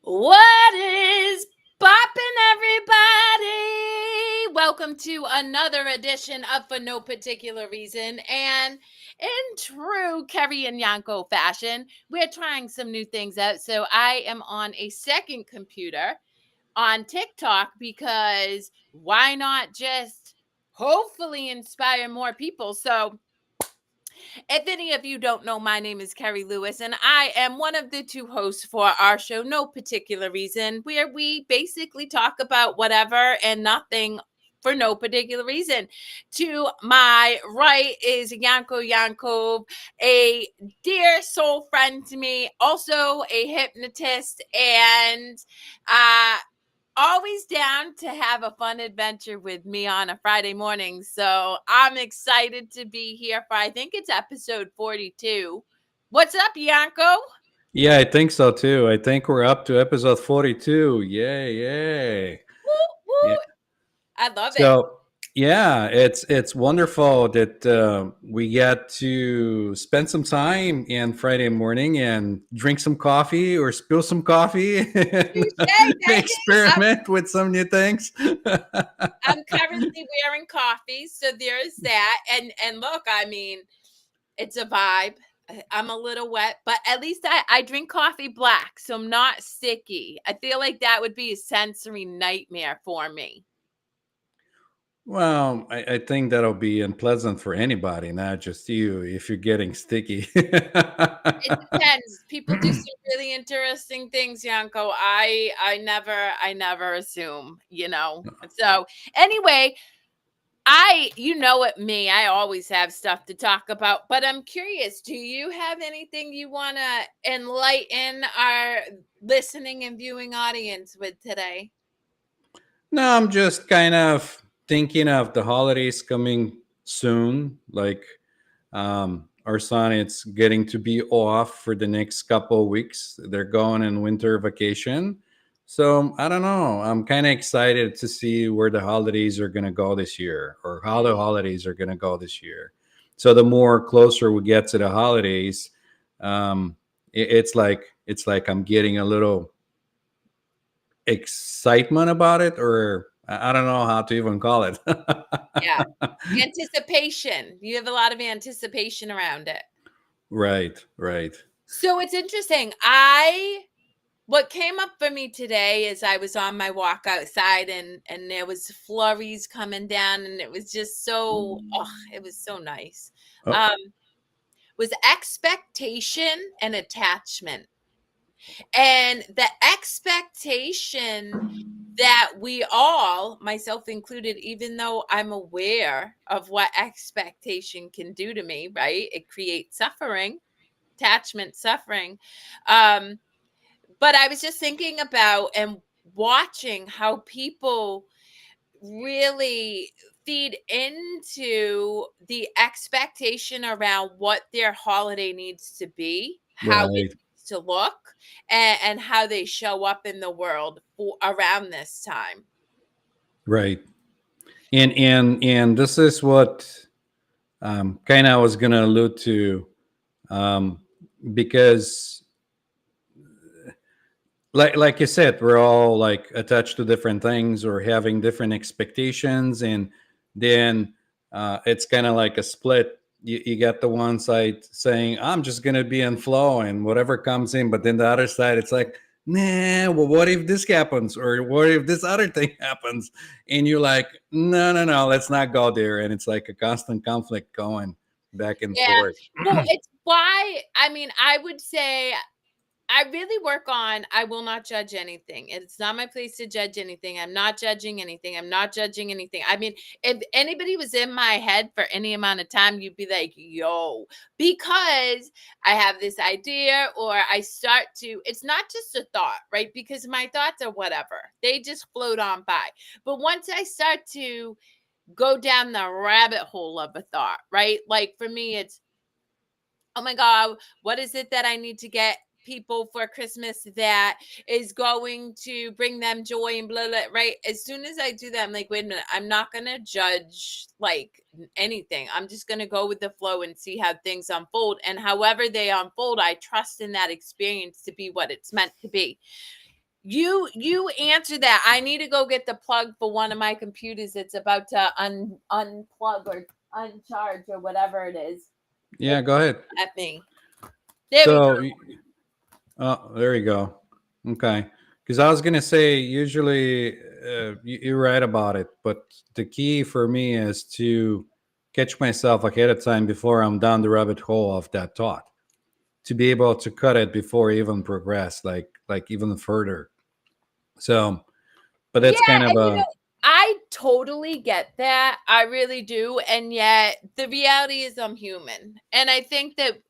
What is poppin', everybody? Welcome to another edition of For No Particular Reason. And in true Kerri and Yanko fashion, we're trying some new things out. So I am on a second computer on TikTok because why not just hopefully inspire more people? So if any of you don't know, my name is Kerri Lewis, and I am one of the two hosts for our show, No Particular Reason, where we basically talk about whatever and nothing for no particular reason. To my right is Yanko Yankov, a dear soul friend to me, also a hypnotist, and always down to have a fun adventure with me on a Friday morning. So I'm excited to be here for, I think it's episode 42. What's up, Yanko? Yeah, I think so too. I think we're up to episode 42. Yay, yay. Woo, Yeah. woo. I love it. So, yeah, it's wonderful that we get to spend some time in Friday morning and drink some coffee or spill some coffee and Touche, baby. experiment with some new things. I'm currently wearing coffee, so there's that. And look, I mean, it's a vibe. I'm a little wet, but at least I drink coffee black, so I'm not sticky. I feel like that would be a sensory nightmare for me. Well, I think that'll be unpleasant for anybody, not just you, if you're getting sticky. It depends. People do some really interesting things, Yanko. I never assume, you know. So anyway, you know it me. I always have stuff to talk about, but I'm curious, do you have anything you want to enlighten our listening and viewing audience with today? No, I'm just kind of thinking of the holidays coming soon. Like, our son, it's getting to be off for the next couple of weeks. They're going in winter vacation. So I don't know. I'm kind of excited to see where the holidays are going to go this year or how the holidays are going to go this year. So the more closer we get to the holidays, it's like I'm getting a little excitement about it, or I don't know how to even call it. Yeah. Anticipation. You have a lot of anticipation around it. Right, right. So it's interesting. What came up for me today is I was on my walk outside and there was flurries coming down and it was just so it was so nice. Oh, Um was expectation and attachment. And the expectation that we all, myself included, even though I'm aware of what expectation can do to me, right? It creates suffering, attachment suffering. Um but I was just thinking about and watching how people really feed into the expectation around what their holiday needs to be, how it right, needs to look, and how they show up in the world around this time. right. And this is what kind of I was gonna allude to, um, because like you said, we're all like attached to different things or having different expectations, and then it's kind of like a split. You got the one side saying I'm just gonna be in flow and whatever comes in, but then the other side it's like, nah, well, what if this happens or what if this other thing happens, and you're like, no, no, no, let's not go there, and it's like a constant conflict going back and Yeah. forth. Well, it's why, I mean, I would say I really work on I will not judge anything. It's not my place to judge anything. I'm not judging anything. I'm not judging anything. I mean, if anybody was in my head for any amount of time, you'd be like, yo, because I have this idea or I start to, it's not just a thought, right? Because my thoughts are whatever. They just float on by. But once I start to go down the rabbit hole of a thought, right? Like for me, it's oh my God, what is it that I need to get people for Christmas that is going to bring them joy and blah, blah, right? As soon as I do that, I'm like, wait a minute, I'm not going to judge like anything. I'm just going to go with the flow and see how things unfold. And however they unfold, I trust in that experience to be what it's meant to be. You answer that. I need to go get the plug for one of my computers. It's about to unplug or uncharge or whatever it is. Yeah, go ahead. At me. There we So, go. oh, there you go. Okay. Because I was gonna say, usually you're right about it, but the key for me is to catch myself ahead of time before I'm down the rabbit hole of that thought, to be able to cut it before I even progress, like even further. So, but Yeah, that's kind of and a I totally get that. I really do. And yet the reality is I'm human. And I think that,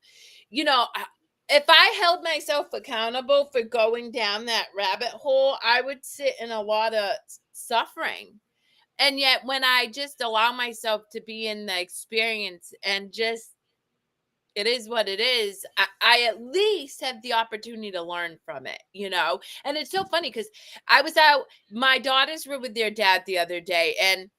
if I held myself accountable for going down that rabbit hole, I would sit in a lot of suffering. And yet when I just allow myself to be in the experience and just it is what it is. I at least have the opportunity to learn from it. And it's so funny because I was out, my daughters were with their dad the other day, and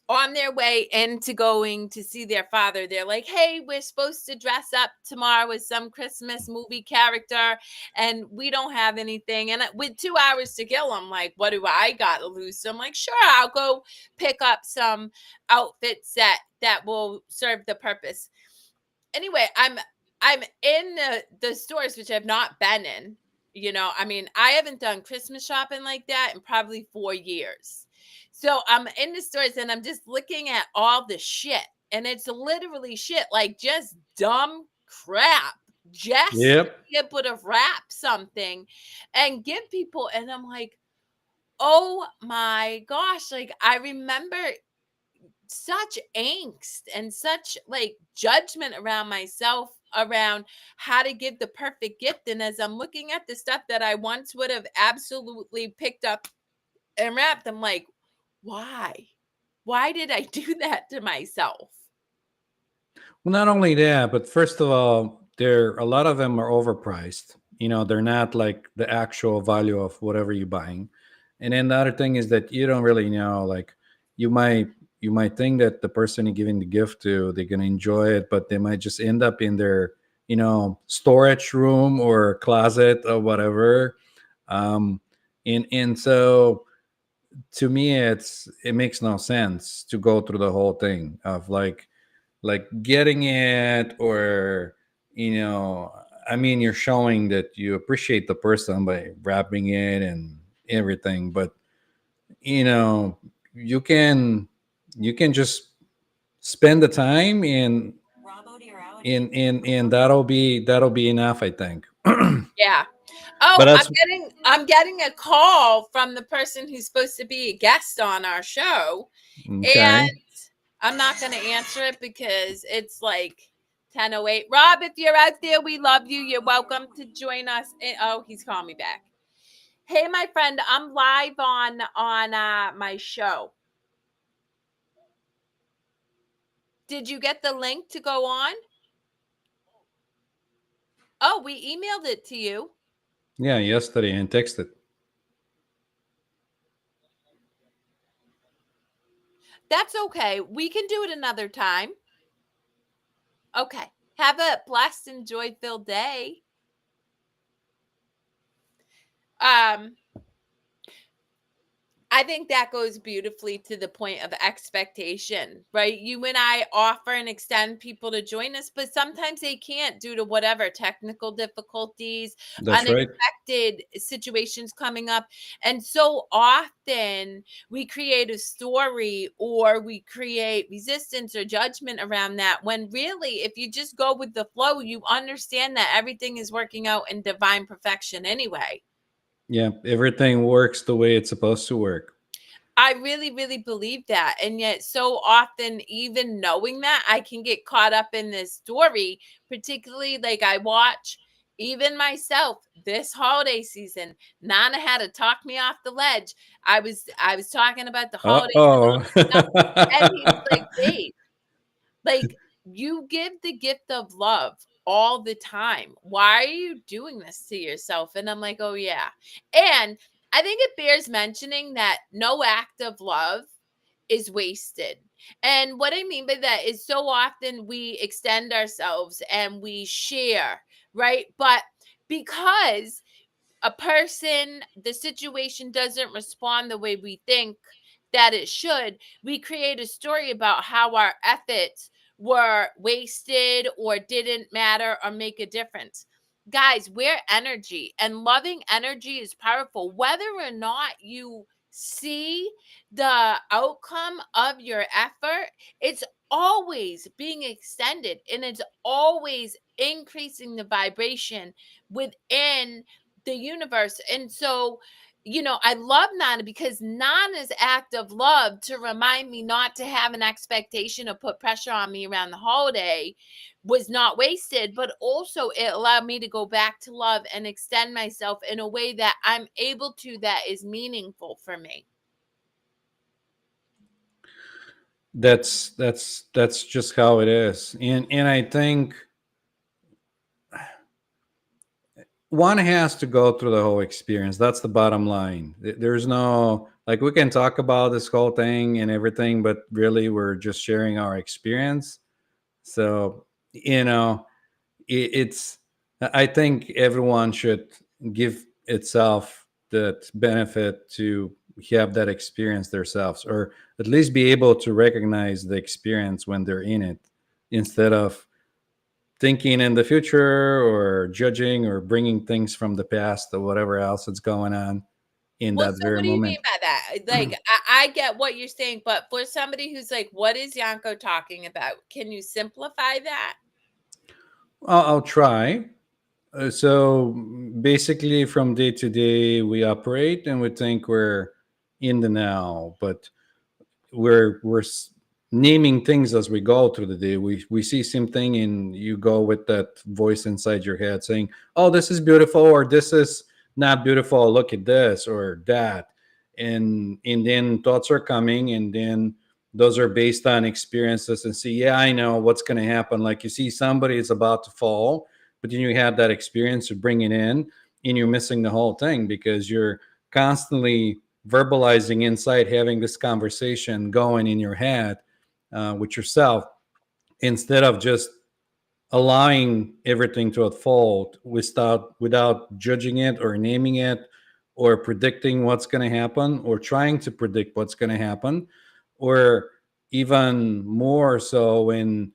on their way into going to see their father, they're like, hey, we're supposed to dress up tomorrow as some Christmas movie character, and we don't have anything. And with 2 hours to kill, I'm like, what do I got to lose? So I'm like, sure, I'll go pick up some outfits that will serve the purpose. Anyway, I'm in the stores, which I've not been in. I mean, I haven't done Christmas shopping like that in probably 4 years. So I'm in the stores and I'm just looking at all the shit. And it's literally shit, like just dumb crap. Just to yep. be able to wrap something and give people. And I'm like, oh my gosh. Like I remember such angst and such like judgment around myself around how to give the perfect gift. And as I'm looking at the stuff that I once would have absolutely picked up and wrapped, I'm like, why? Why did I do that to myself? Well, not only that, but first of all, there a lot of them are overpriced. They're not like the actual value of whatever you're buying. And then the other thing is that you don't really know. Like you might you might think that the person you're giving the gift to, they're gonna enjoy it, but they might just end up in their storage room or closet or whatever. Um, and so to me, it makes no sense to go through the whole thing of like getting it, or I mean, you're showing that you appreciate the person by wrapping it and everything, but you know you can you can just spend the time and that'll be enough, I think. Yeah. But Oh, that's I'm getting a call from the person who's supposed to be a guest on our show. okay. And I'm not going to answer it because it's like 10:08. Rob, if you're out there, we love you. You're welcome to join us. Oh, he's calling me back. Hey, my friend, I'm live on my show. Did you get the link to go on? Oh, we emailed it to you. Yeah, yesterday and texted. That's okay. We can do it another time. Okay. Have a blessed and joy-filled day. Um I think that goes beautifully to the point of expectation, right? You and I offer and extend people to join us, but sometimes they can't due to whatever technical difficulties, That's right. unexpected situations coming up. And so often we create a story or we create resistance or judgment around that. When really, if you just go with the flow, you understand that everything is working out in divine perfection anyway. Yeah, everything works the way it's supposed to work. I really, really believe that. And yet, so often, even knowing that, I can get caught up in this story, particularly like I watch even myself this holiday season. Nana had to talk me off the ledge. I was talking about the holidays and all Uh-oh. this stuff. And he's like, babe, like You give the gift of love all the time. Why are you doing this to yourself? And I'm like, oh, yeah. And I think it bears mentioning that no act of love is wasted. And what I mean by that is so often we extend ourselves and we share, right? But because the situation doesn't respond the way we think that it should, we create a story about how our efforts were wasted or didn't matter or make a difference. Guys, we're energy, and loving energy is powerful. Whether or not you see the outcome of your effort, it's always being extended and it's always increasing the vibration within the universe. And so, I love Nana because Nana's act of love to remind me not to have an expectation or put pressure on me around the holiday was not wasted, but also it allowed me to go back to love and extend myself in a way that I'm able to, that is meaningful for me. That's just how it is. And I think one has to go through the whole experience. That's the bottom line. There's no, like, we can talk about this whole thing and everything, but really we're just sharing our experience. So, it's, I think everyone should give itself that benefit to have that experience themselves, or at least be able to recognize the experience when they're in it, instead of thinking in the future or judging or bringing things from the past or whatever else that's going on in Well, that so very what do you mean moment. by that? Like, I get what you're saying, but for somebody who's like, what is Yanko talking about? Can you simplify that? I'll try. So basically, from day to day, we operate and we think we're in the now, but we're naming things as we go through the day. We see something and you go with that voice inside your head saying, "Oh, this is beautiful," or "This is not beautiful. Look at this," or that, and then thoughts are coming, and then those are based on experiences and see, yeah, I know what's going to happen. Like, you see somebody is about to fall, but then you have that experience to bring it in, and you're missing the whole thing because you're constantly verbalizing inside, having this conversation going in your head with yourself, instead of just allowing everything to unfold without judging it or naming it or predicting what's going to happen or trying to predict what's going to happen, or even more so when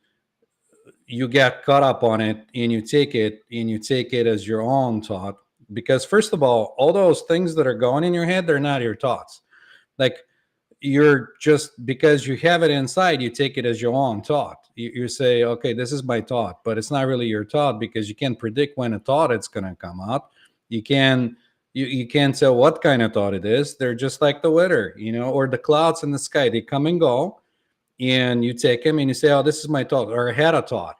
you get caught up on it and you take it as your own thought. Because first of all those things that are going in your head, they're not your thoughts. Like, you're just, because you have it inside, you take it as your own thought. You say, okay, this is my thought, but it's not really your thought, because you can't predict when a thought it's going to come out. You can, you can't tell what kind of thought it is. They're just like the weather, or the clouds in the sky. They come and go, and you take them and you say, oh, this is my thought, or I had a thought.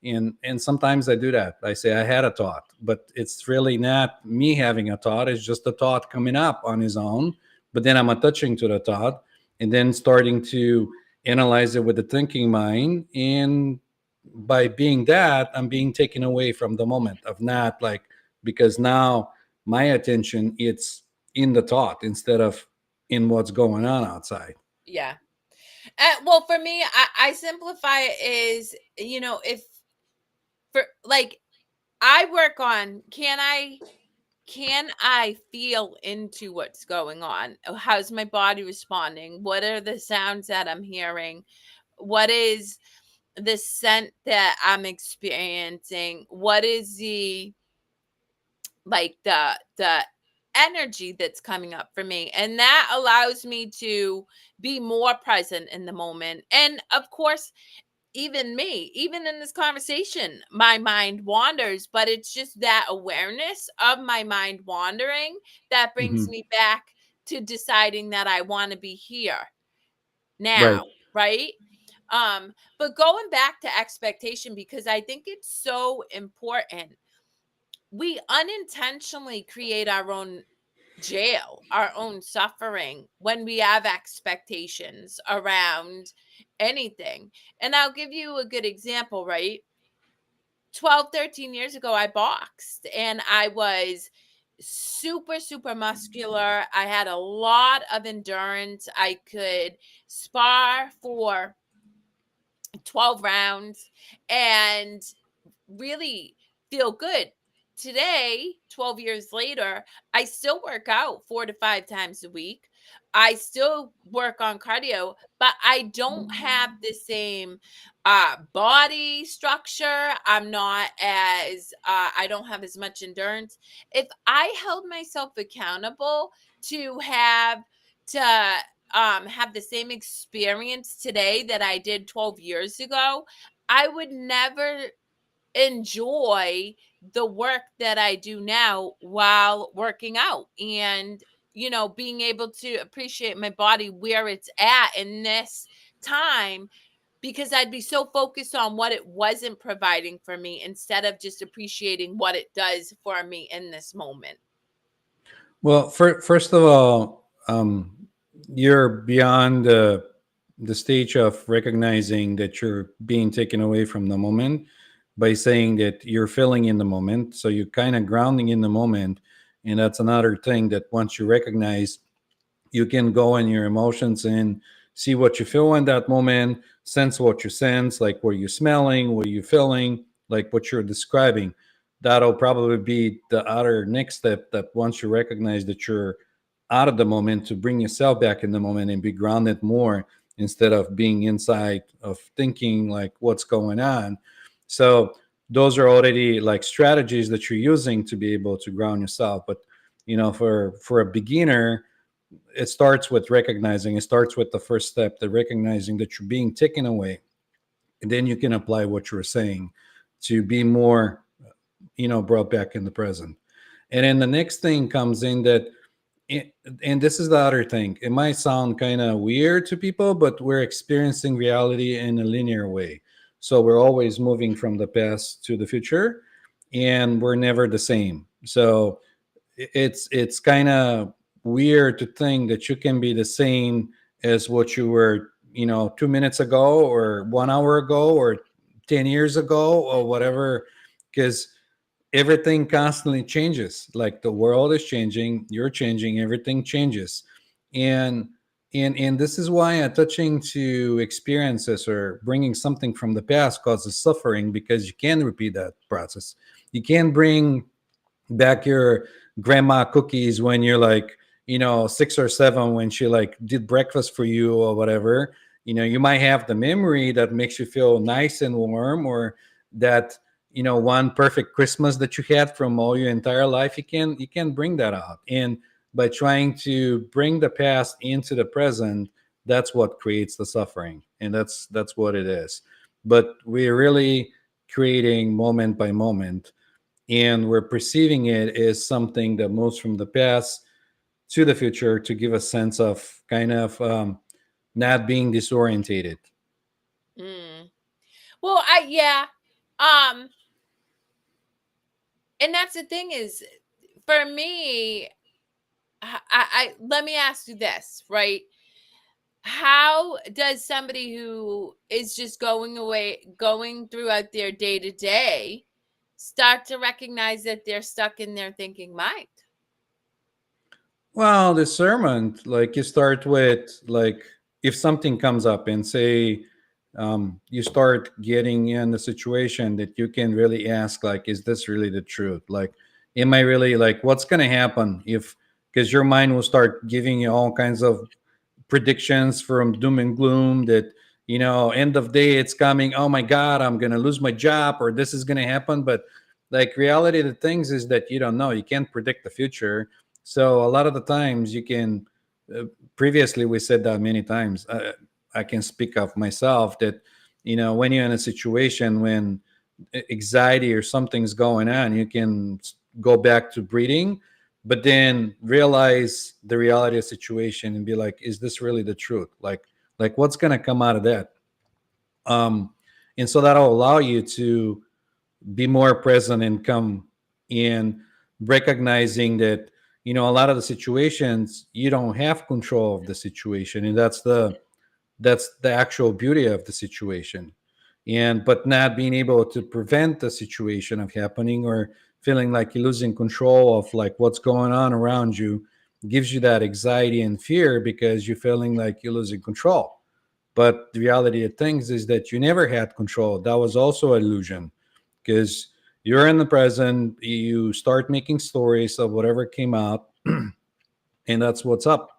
And sometimes I do that. I say I had a thought, but it's really not me having a thought. It's just a thought coming up on his own. But then I'm attaching to the thought and then starting to analyze it with the thinking mind. And by being that, I'm being taken away from the moment of not, like, because now my attention, it's in the thought instead of in what's going on outside. Yeah. Well, for me, I simplify it is, if for like I work on, can I feel into what's going on? How's my body responding? What are the sounds that I'm hearing? What is the scent that I'm experiencing? What is the energy that's coming up for me? And that allows me to be more present in the moment. And of course, even in this conversation, my mind wanders, but it's just that awareness of my mind wandering that brings Hmm. me back to deciding that I want to be here Right. now, right? But going back to expectation, because I think it's so important. We unintentionally create our own jail our own suffering when we have expectations around anything. And I'll give you a good example, right? 12, 13 years ago, I boxed and I was super, super muscular. I had a lot of endurance. I could spar for 12 rounds and really feel good. Today, 12 years later, I still work out 4 to 5 times a week. I still work on cardio, but I don't have the same body structure. I'm not as, I don't have as much endurance. If I held myself accountable to have the same experience today that I did 12 years ago, I would never enjoy the work that I do now while working out, and being able to appreciate my body where it's at in this time, because I'd be so focused on what it wasn't providing for me instead of just appreciating what it does for me in this moment. Well, first of all, you're beyond the stage of recognizing that you're being taken away from the moment by saying that you're feeling in the moment. So you're kind of grounding in the moment. And that's another thing that once you recognize, you can go in your emotions and see what you feel in that moment, sense what you sense, like what you're smelling, what you're feeling, like what you're describing. That'll probably be the other next step, that once you recognize that you're out of the moment, to bring yourself back in the moment and be grounded more instead of being inside of thinking like what's going on. So those are already like strategies that you're using to be able to ground yourself. But for a beginner, it starts with recognizing. It starts with the first step, the recognizing that you're being taken away, and then you can apply what you're saying to be more brought back in the present. And then the next thing comes in that it, and this is the other thing, it might sound kind of weird to people, but we're experiencing reality in a linear way. So we're always moving from the past to the future, and we're never the same. So it's kind of weird to think that you can be the same as what you were 2 minutes ago or 1 hour ago or 10 years ago or whatever, because everything constantly changes. Like the world is changing, you're changing, everything changes. And and this is why attaching to experiences or bringing something from the past causes suffering, because you can't repeat that process. You can't bring back your grandma cookies when you're like 6 or 7, when she like did breakfast for you or whatever. You might have the memory that makes you feel nice and warm, or that one perfect Christmas that you had from all your entire life. You can bring that out, and by trying to bring the past into the present, that's what creates the suffering, and that's what it is. But we're really creating moment by moment, and we're perceiving it as something that moves from the past to the future to give a sense of kind of not being disorientated. Mm. Well, I yeah. Um and that's the thing is, for me, I let me ask you this, right? How does somebody who is just going throughout their day to day start to recognize that they're stuck in their thinking mind? Well, discernment, like you start with, like, if something comes up and say, you start getting in the situation that you can really ask, like, is this really the truth? Like, am I really, like, what's going to happen if, because your mind will start giving you all kinds of predictions from doom and gloom, that end of day it's coming, oh my god, I'm gonna lose my job, or this is gonna happen. But like, reality of the things is that you don't know, you can't predict the future. So a lot of the times you can, previously we said that many times, I can speak of myself, that when you're in a situation when anxiety or something's going on, you can go back to breathing, but then realize the reality of the situation and be like, is this really the truth? Like what's going to come out of that? um and so that'll allow you to be more present and come in, recognizing that a lot of the situations you don't have control of the situation, and that's the actual beauty of the situation. And but not being able to prevent the situation of happening, or feeling like you're losing control of like what's going on around you, gives you that anxiety and fear because you're feeling like you're losing control. But the reality of things is that you never had control. That was also an illusion, because you're in the present, you start making stories of whatever came out, and that's what's up.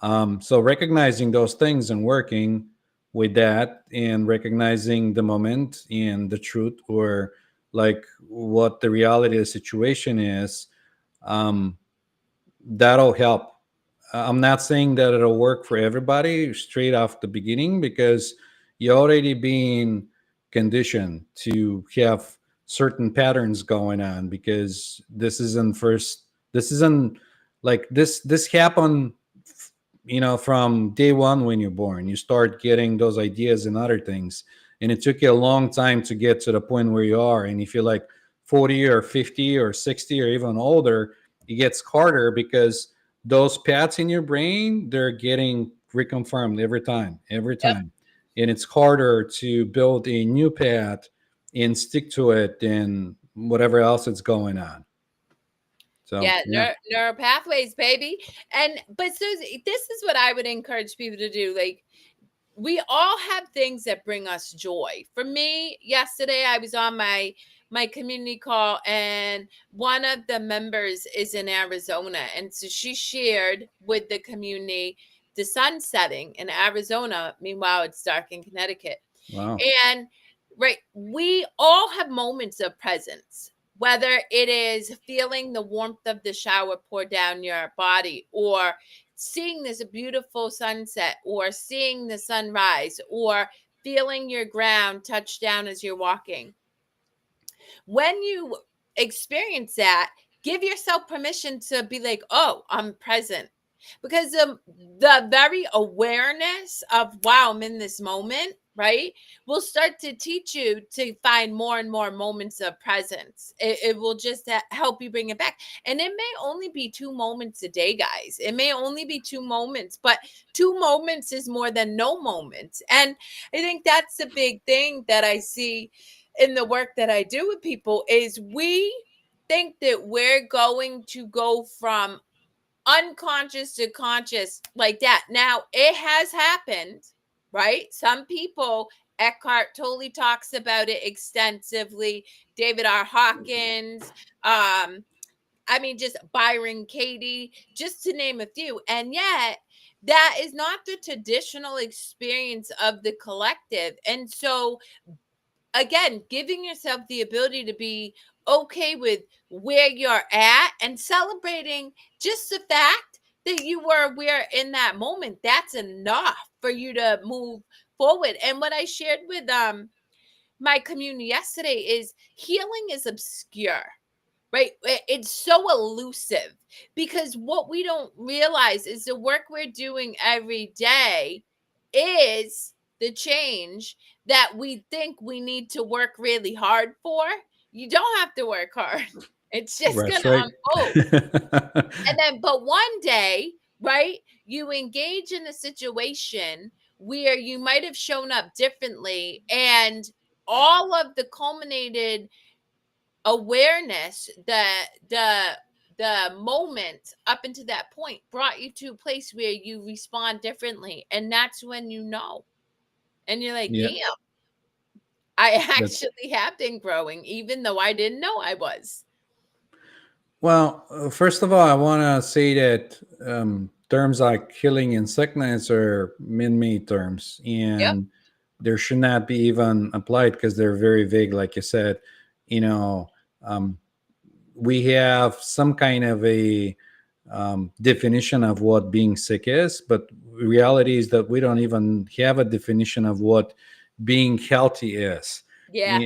So recognizing those things and working with that, and recognizing the moment and the truth, or like what the reality of the situation is, um, that'll help. I'm not saying that it'll work for everybody straight off the beginning, because you're already being conditioned to have certain patterns going on, because this isn't like this happened, from day one. When you're born, you start getting those ideas and other things, and it took you a long time to get to the point where you are. And if you're like 40 or 50 or 60 or even older, it gets harder, because those paths in your brain, they're getting reconfirmed every Yep. time. And it's harder to build a new path and stick to it than whatever else is going on. So Yeah, yeah. neural pathways, baby. And but Susie, this is what I would encourage people to do. Like, we all have things that bring us joy. For me, yesterday I was on my community call, and one of the members is in Arizona, and so she shared with the community the sun setting in Arizona. Meanwhile, it's dark in Connecticut. Wow. And right, we all have moments of presence, whether it is feeling the warmth of the shower pour down your body, or seeing this beautiful sunset, or seeing the sunrise, or feeling your ground touch down as you're walking. When you experience that, give yourself permission to be like, oh, I'm present. Because the very awareness of, wow, I'm in this moment, right, will start to teach you to find more and more moments of presence. It will just help you bring it back. And it may only be 2 moments a day, guys. It may only be 2 moments, but 2 moments is more than no moments. And I think that's the big thing that I see in the work that I do with people, is we think that we're going to go from unconscious to conscious like that. Now, it has happened, right? Some people, Eckhart Tolle talks about it extensively, David R. Hawkins, I mean, just Byron Katie, just to name a few. And yet, that is not the traditional experience of the collective. And so, again, giving yourself the ability to be okay with where you're at, and celebrating just the fact that you were aware in that moment, that's enough for you to move forward. And what I shared with my community yesterday is, healing is obscure, right? It's so elusive, because what we don't realize is the work we're doing every day is the change that we think we need to work really hard for. You don't have to work hard. It's just going That's to right. unfold. And then, but one day, right, you engage in a situation where you might have shown up differently, and all of the culminated awareness, the moment up into that point brought you to a place where you respond differently, and that's when you know, and you're like, Yeah. damn, I That's actually have been growing, even though I didn't know I was. Well, first of all, I want to say that terms like healing and sickness are man-made terms, Yep. and there should not be even applied, because they're very vague, like you said. You know, um, we have some kind of a definition of what being sick is, but reality is that we don't even have a definition of what being healthy is. Yeah,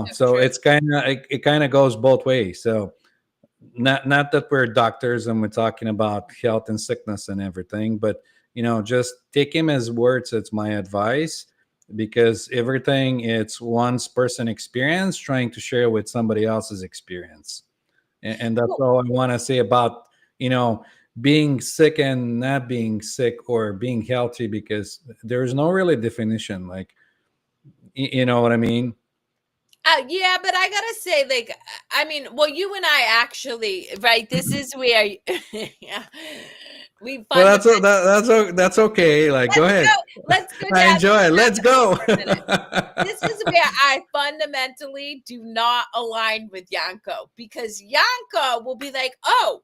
that's So true. it kind of goes both ways. So not that we're doctors and we're talking about health and sickness and everything, but just take him as words. It's my advice, because everything, it's one person experience trying to share with somebody else's experience. And that's Well, all I want to say about you know, being sick and not being sick, or being healthy, because there's no really definition. Like, you know what I mean? Yeah, but I gotta say, like, I mean, well, you and I actually, right? This is where, yeah, we Well, fundamentally. that's okay. Like, go Let's go. ahead. Let's go I down enjoy this it. Let's rabbit hole go. for a minute. This is where I fundamentally do not align with Yanko, because Yanko will be like, "Oh,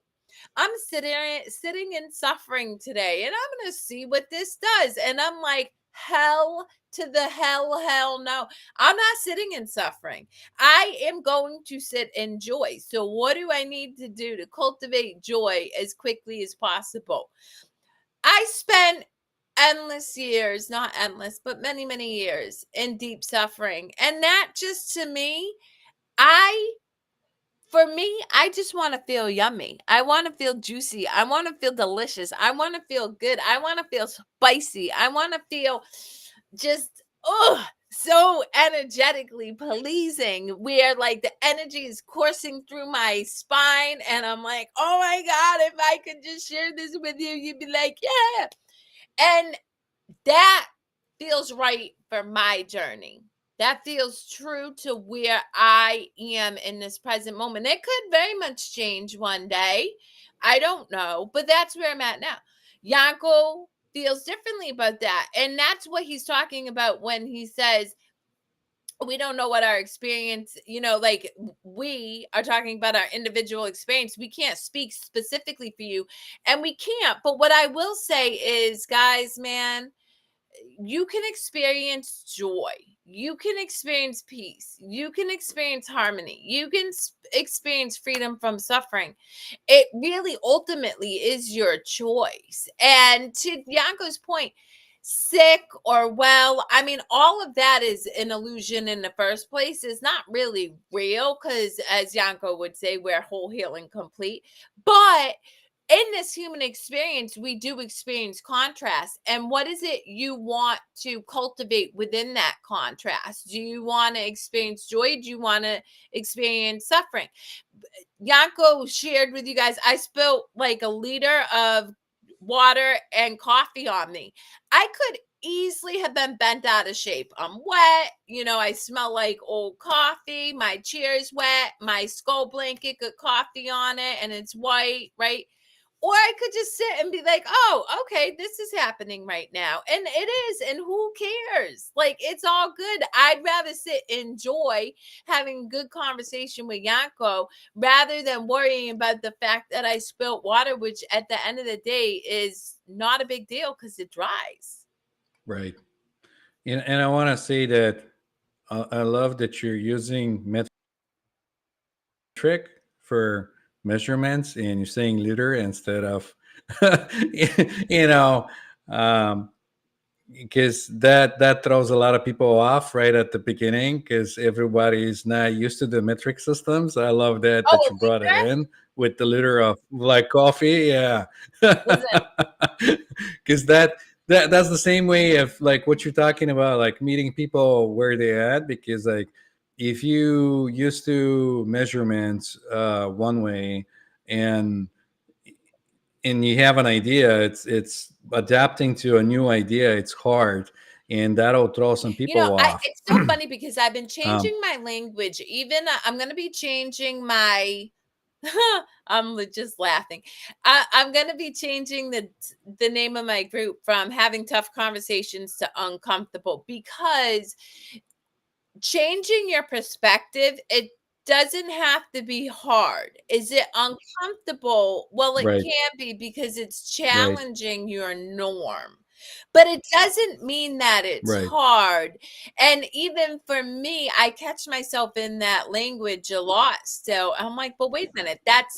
I'm sitting in suffering today, and I'm gonna see what this does." And I'm like, hell to the hell no. I'm not sitting in suffering. I am going to sit in joy. So what do I need to do to cultivate joy as quickly as possible? I spent endless years, not endless, but many years in deep suffering. And that just, to me, I for me, I just want to feel yummy. I want to feel juicy. I want to feel delicious. I want to feel good. I want to feel spicy. I want to feel just, oh, so energetically pleasing, where like the energy is coursing through my spine. And I'm like, oh my God, if I could just share this with you, you'd be like, yeah. And that feels right for my journey. That feels true to where I am in this present moment. It could very much change one day. I don't know, but that's where I'm at now. Yanko feels differently about that. And that's what he's talking about when he says, we don't know what our experience, like, we are talking about our individual experience. We can't speak specifically for you, and we can't. But what I will say is, guys, man, you can experience joy. You can experience peace. You can experience harmony. You can experience freedom from suffering. It really ultimately is your choice. And to Yanko's point, sick or well, I mean, all of that is an illusion in the first place. Is not really real, because, as Yanko would say, we're whole, healing, complete. But in this human experience, we do experience contrast. And what is it you want to cultivate within that contrast? Do you want to experience joy? Do you want to experience suffering? Yanko shared with you guys, I spilled like a liter of water and coffee on me. I could easily have been bent out of shape. I'm wet. I smell like old coffee. My chair is wet. My skull blanket got coffee on it and it's white, right? Or I could just sit and be like, oh, okay, this is happening right now. And it is. And who cares? Like, it's all good. I'd rather sit and enjoy having good conversation with Yanko rather than worrying about the fact that I spilt water, which at the end of the day is not a big deal because it dries. Right. And I want to say that I love that you're using metric for measurements, and you're saying liter instead of, you know, um, because that throws a lot of people off right at the beginning, because everybody's not used to the metric systems. I love that Oh, a you brought it liter? in with the liter of like coffee. Yeah. Listen, Because that's the same way of like what you're talking about, like meeting people where they're at. Because like if you used to measurements one way, and you have an idea, it's adapting to a new idea, it's hard, and that'll throw some people off. it's so funny because I've been um, changing my language. Even I'm going to be changing my just laughing. I'm gonna be changing the name of my group from having tough conversations to uncomfortable, because changing your perspective, it doesn't have to be hard. Is it uncomfortable? Well, it right, can be, because it's right, challenging your norm. But it doesn't mean that it's right, hard. And even for me, I catch myself in that language a lot. So I'm like, but wait a minute, that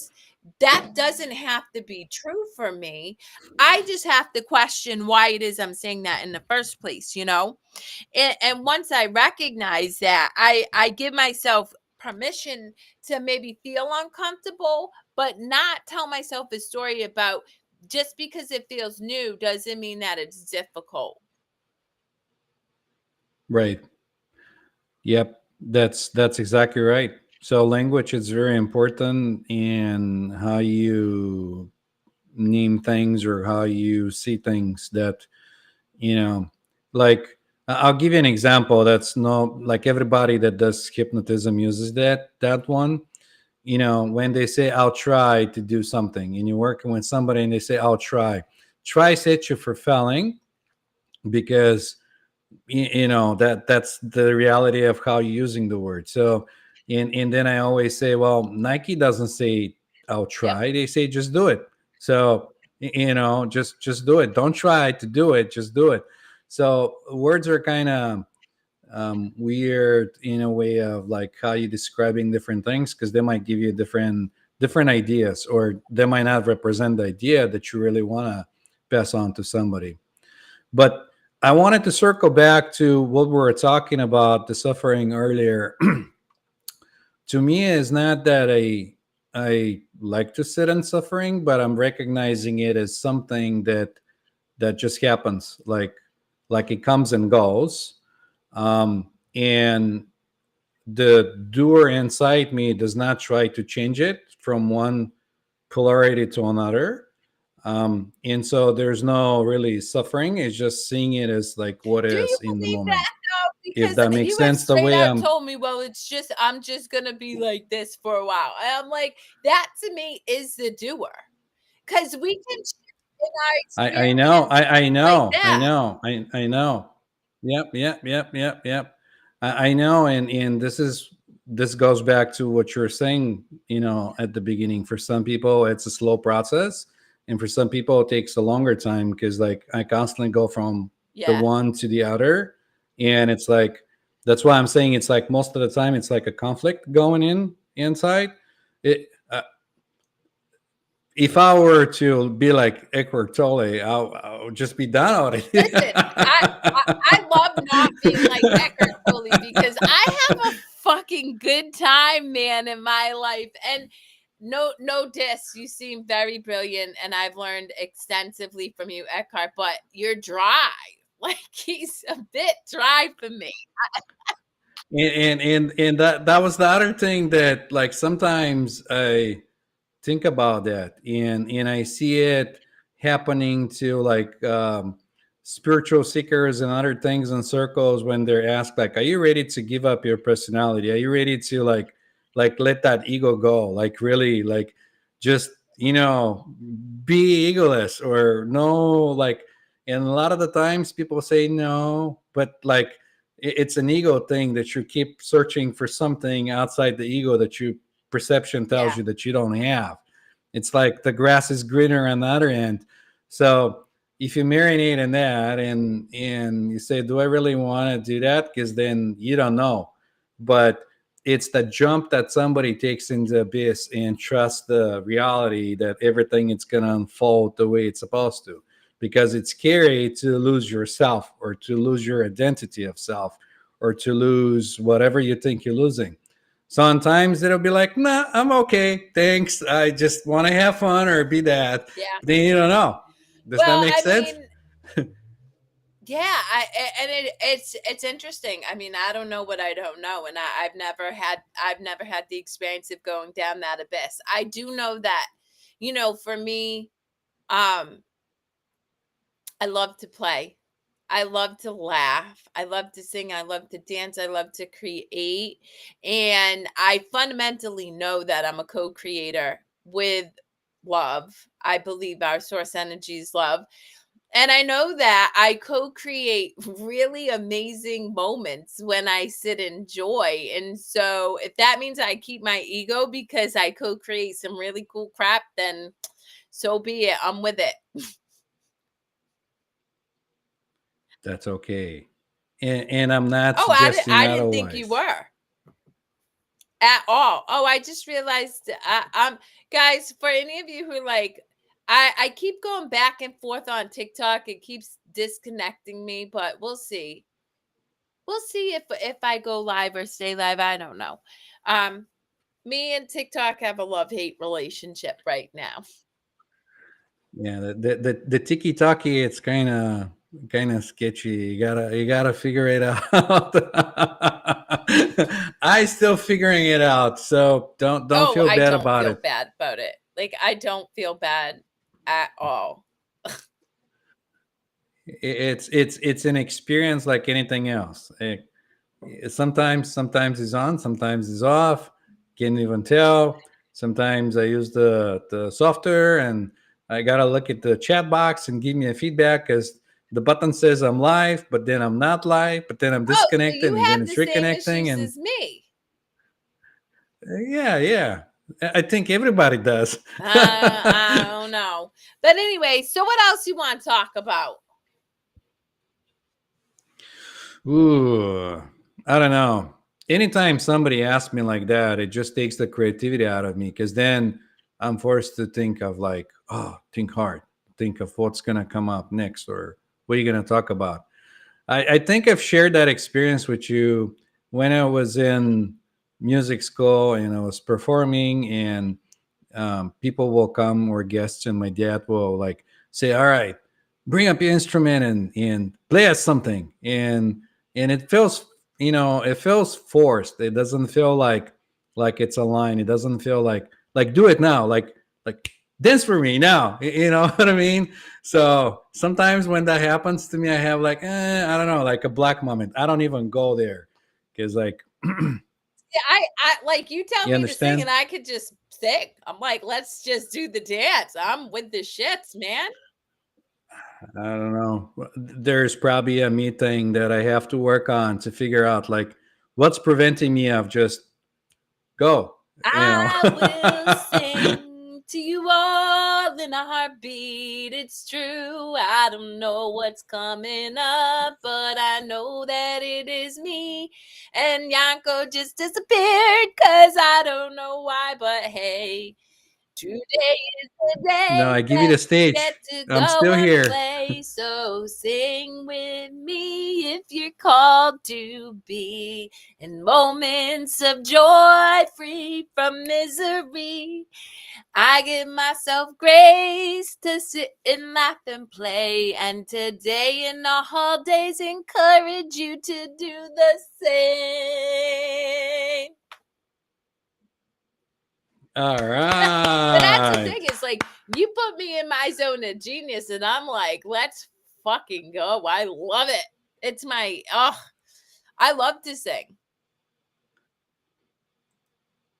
doesn't have to be true for me. I just have to question why it is I'm saying that in the first place. And once I recognize that, I give myself permission to maybe feel uncomfortable, but not tell myself a story about, just because it feels new doesn't mean that it's difficult. right. Yep, that's exactly right. So language is very important in how you name things or how you see things that, you know, like I'll give you an example that's no, like everybody that does hypnotism uses that one. When they say I'll try to do something and you're working with somebody and they say I'll try set you for failing, because that's the reality of how you're using the word. So and then I always say, well, Nike doesn't say I'll Yep. try, they say just do it. So just do it, don't try to do it, just do it. So words are kind of weird in a way of like how you describing different things, because they might give you different ideas, or they might not represent the idea that you really want to pass on to somebody. But I wanted to circle back to what we were talking about, the suffering earlier. To me, it's not that I like to sit in suffering, but I'm recognizing it as something that just happens, like it comes and goes. And the doer inside me does not try to change it from one polarity to another. And so there's no really suffering. It's just seeing it as like what Do you is in the believe moment. that though? If Because that makes you have sense, the straight way out I'm, told me, well, I'm just gonna be like this for a while. And I'm like, that to me is the doer. Because we can shift in our I know, experience like that. I know. Yep, yep, yep, yep, yep. I know, and this goes back to what you're saying. At the beginning, for some people, it's a slow process, and for some people, it takes a longer time, because like I constantly go from the Yeah. one to the other, and it's like that's why I'm saying it's like most of the time it's like a conflict going inside. It If I were to be like Eckhart Tolle, I'll just be done already. Listen, I love not being like Eckhart Tolle because I have a fucking good time, man, in my life. And no diss, you seem very brilliant, and I've learned extensively from you, Eckhart. But you're dry, like he's a bit dry for me. And that was the other thing that like sometimes I think about that, and I see it happening to like spiritual seekers and other things in circles, when they're asked like, are you ready to give up your personality, are you ready to like let that ego go, like really like just be egoless, or no, like. And a lot of the times people say no, but like it's an ego thing, that you keep searching for something outside the ego that you perception tells Yeah, you that you don't have. It's like the grass is greener on the other end. So if you marinate in that, and you say, do I really want to do that? Because then you don't know. But it's the jump that somebody takes into the abyss and trust the reality that everything is going to unfold the way it's supposed to, because it's scary to lose yourself, or to lose your identity of self, or to lose whatever you think you're losing. Sometimes it'll be like, nah, I'm okay. Thanks. I just want to have fun or be that. yeah. But then you don't know. Does that Well, make I sense? mean, yeah, and it's interesting. I mean, I don't know what I don't know, and I've never had the experience of going down that abyss. I do know that, for me, um, I love to play. I love to laugh. I love to sing. I love to dance. I love to create. And I fundamentally know that I'm a co creator with love. I believe our source energy is love. And I know that I co create really amazing moments when I sit in joy. And so if that means I keep my ego because I co create some really cool crap, then so be it. I'm with it. That's okay. And I'm not Oh, suggesting I didn't think you otherwise. were. At all. Oh, I just realized guys, for any of you who like I keep going back and forth on TikTok. It keeps disconnecting me, but we'll see. We'll see if I go live or stay live. I don't know. Um Me and TikTok have a love-hate relationship right now. Yeah, the tiki taki, it's kind of sketchy. You gotta figure it out. I still figuring it out, so don't Oh, feel I bad don't about feel it. bad about it. Like I don't feel bad. at all. It's an experience like anything else. Sometimes it's on, sometimes it's off. Can't even tell. Sometimes I use the software and I gotta look at the chat box and give me a feedback because the button says I'm live, but then I'm not live, but then I'm Oh, so disconnected you and then have it's the same reconnecting. issues And as me. yeah. I think everybody does. I don't know. But anyway, so what else you want to talk about? Ooh, I don't know. Anytime somebody asks me like that, it just takes the creativity out of me because then I'm forced to think of like, oh, think hard, think of what's gonna come up next or what are you gonna talk about. I think I've shared that experience with you when I was in music school and I was performing, and people will come or guests, and my dad will like say, "All right, bring up your instrument and play us something," and it feels, it feels forced. It doesn't feel like it's a line. It doesn't feel like do it now, like dance for me now. You know what I mean? So sometimes when that happens to me, I have like, I don't know, like a black moment. I don't even go there because like Yeah, I like you tell you me to sing understand. and I could just sing. I'm like, let's just do the dance. I'm with the shits, man. I don't know. There's probably a me thing that I have to work on to figure out like what's preventing me of just go, you know. I will sing to you all in a heartbeat. It's true. I don't know what's coming up, but I know that it is me. And Yanko just disappeared because I don't know why, but hey. Today is the No, day I give you that the we stage. get to I'm go still and here. play. So sing with me if you're called to be in moments of joy, free from misery. I give myself grace to sit and laugh and play. And today and all days encourage you to do the same. All But that's the right. thing, is like you put me in my zone of genius and I'm like, let's fucking go. I love it. It's my I love to sing.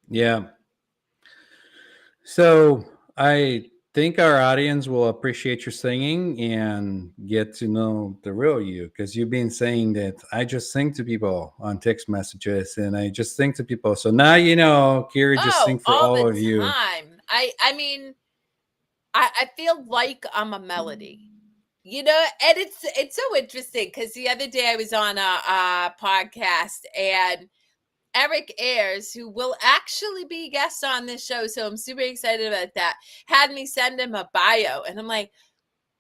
Yeah. So I think our audience will appreciate your singing and get to know the real you because you've been saying that I just sing to people on text messages and I just sing to people. So now you know, Kerri just Oh, sing for all all the of you. time. I mean, I feel like I'm a melody. You know, and it's so interesting because the other day I was on a podcast and Eric Ayers, who will actually be a guest on this show, so I'm super excited about that, had me send him a bio. And I'm like,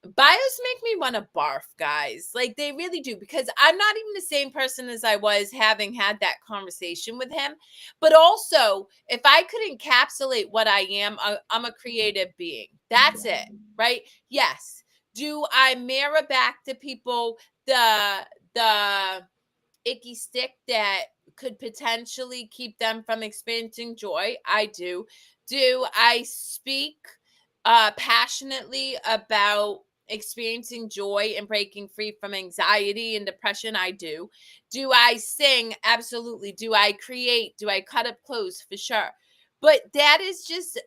bios make me want to barf, guys. Like they really do, because I'm not even the same person as I was having had that conversation with him. But also, if I could encapsulate what I am, I'm a creative being. That's it, right? Yes. Do I mirror back to people the icky stick that could potentially keep them from experiencing joy? I do. Do I speak passionately about experiencing joy and breaking free from anxiety and depression? I do. Do I sing? Absolutely. Do I create? Do I cut up clothes? For sure. But that is just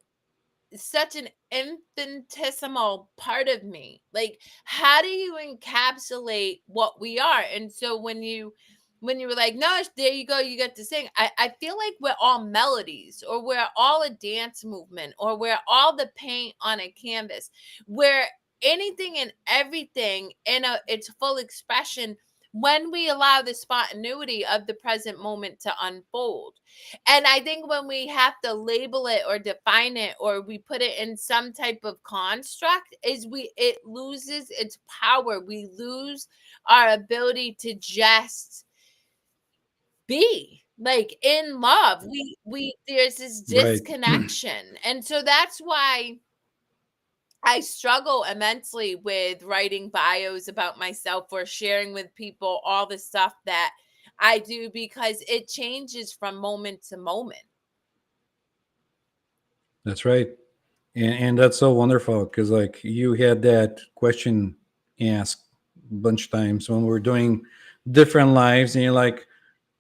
such an infinitesimal part of me. Like, how do you encapsulate what we are? And so when you were like, no, there you go, you get to sing. I feel like we're all melodies, or we're all a dance movement, or we're all the paint on a canvas. We're anything and everything in its full expression when we allow the spontaneity of the present moment to unfold. And I think when we have to label it or define it, or we put it in some type of construct, is it loses its power. We lose our ability to just be like in love. We There's this Right. disconnection. And so that's why I struggle immensely with writing bios about myself or sharing with people all the stuff that I do, because it changes from moment to moment. That's right. And that's so wonderful because like you had that question asked a bunch of times when we're doing different lives, and you're like,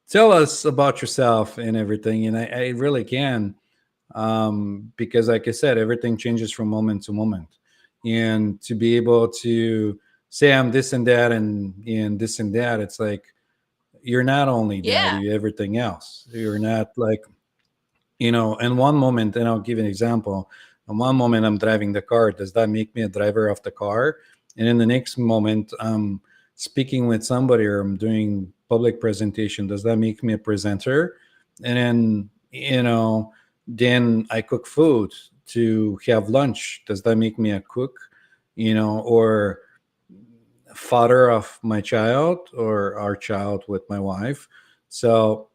tell us about yourself and everything. And I really can, because like I said, everything changes from moment to moment, and to be able to say I'm this and that and this and that, it's like you're not only that, Yeah. you're everything else. You're not like, in one moment, and I'll give you an example. In one moment, I'm driving the car. Does that make me a driver of the car? And in the next moment, I'm speaking with somebody or I'm doing public presentation. Does that make me a presenter? And then, then I cook food to have lunch. Does that make me a cook? Or father of my child or our child with my wife. So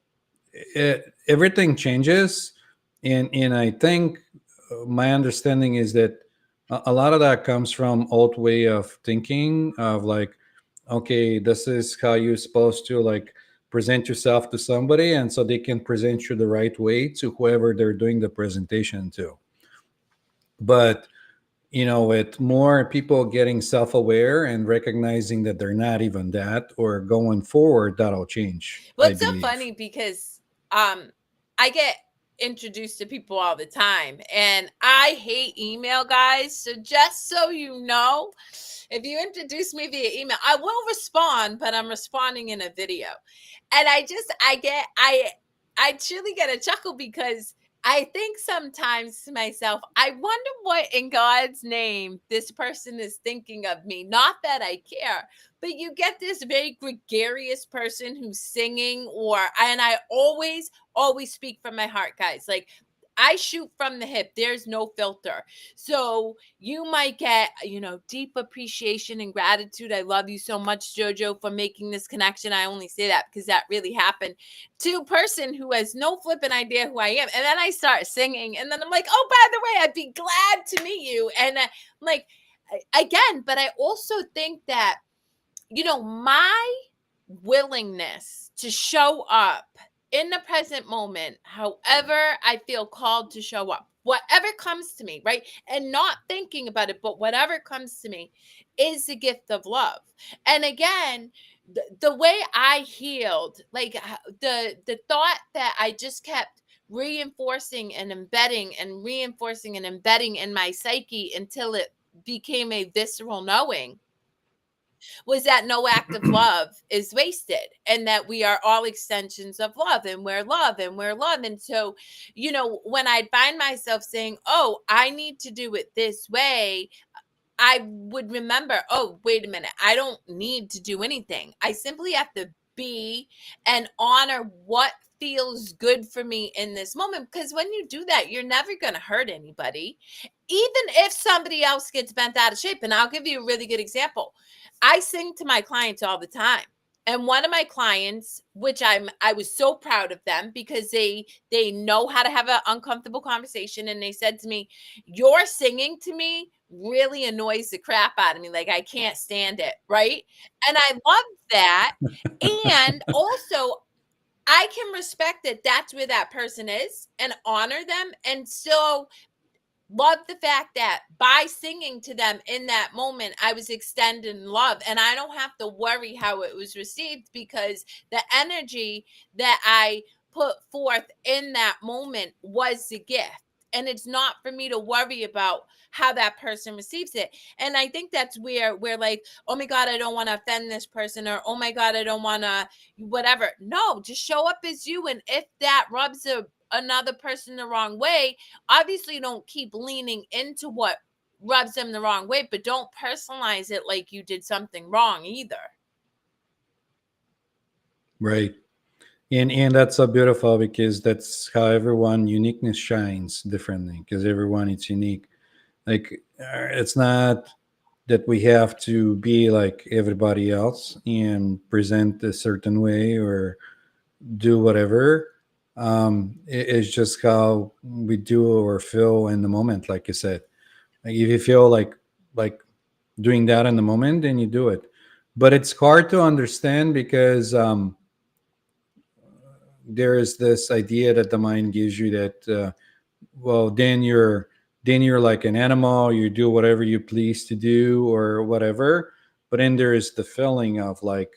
everything changes, and I think my understanding is that a lot of that comes from old way of thinking of like, okay, this is how you're supposed to like present yourself to somebody, and so they can present you the right way to whoever they're doing the presentation to. But with more people getting self-aware and recognizing that they're not even that, or going forward, that'll change, Well, I it's so believe. funny because I get introduced to people all the time, and I hate email, guys. So just so you know, if you introduce me via email, I will respond, but I'm responding in a video. And I truly get a chuckle because I think sometimes to myself, I wonder what in God's name this person is thinking of me. Not that I care, but you get this very gregarious person who's singing, and I always speak from my heart, guys. Like, I shoot from the hip. There's no filter. So you might get, deep appreciation and gratitude. I love you so much, Jojo, for making this connection. I only say that because that really happened to a person who has no flipping idea who I am. And then I start singing, and then I'm like, oh, by the way, I'd be glad to meet you. And like, again, but I also think that, my willingness to show up in the present moment, however I feel called to show up, whatever comes to me, right? And not thinking about it, but whatever comes to me is the gift of love. And again, the way I healed, like the thought that I just kept reinforcing and embedding and reinforcing and embedding in my psyche until it became a visceral knowing, was that no act of love is wasted, and that we are all extensions of love, and we're love, and we're love. And so, when I find myself saying, oh, I need to do it this way, I would remember, oh, wait a minute, I don't need to do anything. I simply have to be and honor what feels good for me in this moment. Because when you do that, you're never going to hurt anybody, even if somebody else gets bent out of shape. And I'll give you a really good example. I sing to my clients all the time. And one of my clients, which I was so proud of them because they know how to have an uncomfortable conversation, and they said to me, your singing to me really annoys the crap out of me. Like, I can't stand it, right? And I love that. And also, I can respect that that's where that person is and honor them. And so love the fact that by singing to them in that moment, I was extending love, and I don't have to worry how it was received because the energy that I put forth in that moment was the gift. And it's not for me to worry about how that person receives it. And I think that's where we're like, oh my God, I don't want to offend this person, or oh my God, I don't want to whatever. No, just show up as you. And if that rubs another person the wrong way, obviously don't keep leaning into what rubs them the wrong way, but don't personalize it like you did something wrong either. Right. And that's so beautiful because that's how everyone uniqueness shines differently, because everyone is unique. Like, it's not that we have to be like everybody else and present a certain way or do whatever. It's just how we do or feel in the moment, like you said. Like, if you feel like doing that in the moment, then you do it. But it's hard to understand because there is this idea that the mind gives you that, well, then you're like an animal, you do whatever you please to do or whatever. But then there is the feeling of like,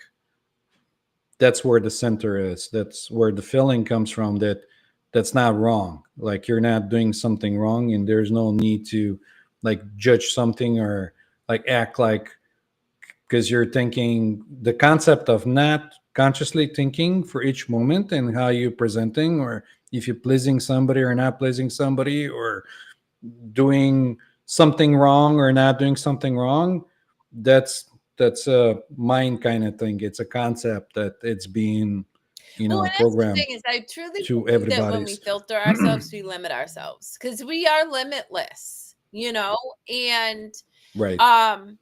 that's where the center is, that's where the feeling comes from, that that's not wrong, like you're not doing something wrong, and there's no need to like judge something or like act like, because you're thinking the concept of not consciously thinking for each moment and how you're presenting, or if you're pleasing somebody or not pleasing somebody, or doing something wrong or not doing something wrong. That's a mind kind of thing. It's a concept that it's being, Well, and that's the programmed thing is I truly to believe that when we everybody's. filter ourselves, we limit ourselves because we are limitless, you know? And Right. um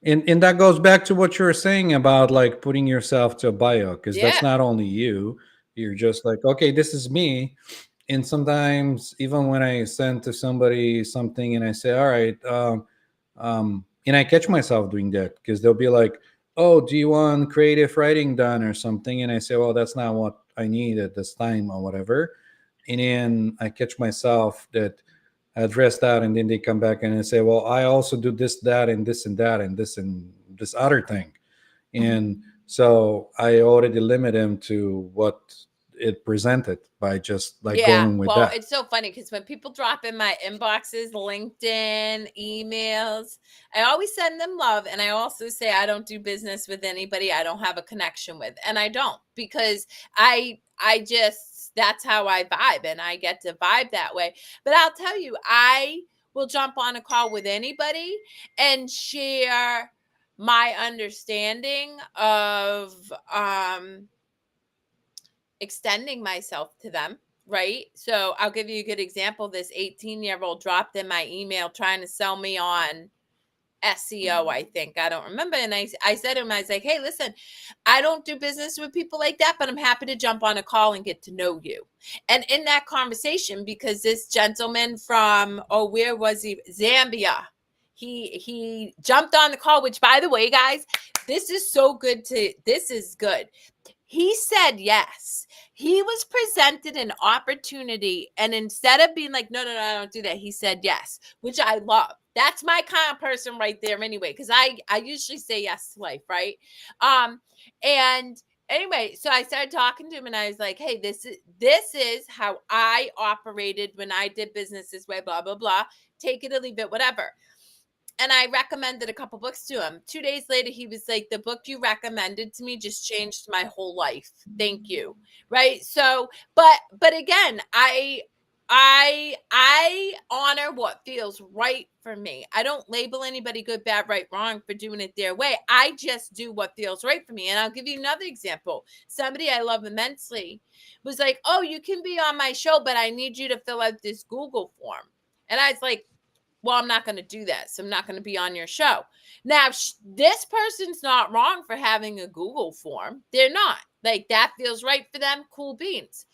And that goes back to what you were saying about like putting yourself to a bio, because that's yeah. not only you. You're just like, okay, this is me. And sometimes even when I send to somebody something and I say, all right, and I catch myself doing that, because they'll be like, oh, do you want creative writing done or something? And I say, well, that's not what I need at this time or whatever. And then I catch myself that address that, and then they come back and they say, well, I also do this, that, and this, and that, and this other thing. And so I already limit them to what it presented by just like Yeah, going with well, that. it's so funny because when people drop in my inboxes, LinkedIn, emails, I always send them love, and I also say I don't do business with anybody I don't have a connection with, and I don't because I just that's how I vibe, and I get to vibe that way. But I'll tell you, I will jump on a call with anybody and share my understanding of extending myself to them, right? So I'll give you a good example. This 18-year-old dropped in my email trying to sell me on SEO, I think. I don't remember. And I said to him, I was like, hey, listen, I don't do business with people like that, but I'm happy to jump on a call and get to know you. And in that conversation, because this gentleman from, oh, where was he? Zambia. He jumped on the call, which by the way, guys, this is good. He said yes. He was presented an opportunity, and instead of being like, no, no, no, I don't do that, he said yes, which I love. That's my kind of person right there anyway, because I usually say yes to life, right? Um, and anyway, so I started talking to him and I was like, hey, this is how I operated when I did business this way, blah, blah, blah. Take it or leave it, whatever. And I recommended a couple books to him. 2 days later, he was like, the book you recommended to me just changed my whole life. Thank you. Right. So, but again, I honor what feels right for me. I don't label anybody good, bad, right, wrong for doing it their way. I just do what feels right for me. And I'll give you another example. Somebody I love immensely was like, oh, you can be on my show, but I need you to fill out this Google form. And I was like, well, I'm not going to do that. So I'm not going to be on your show. Now, this person's not wrong for having a Google form. They're not. Like, that feels right for them. Cool beans.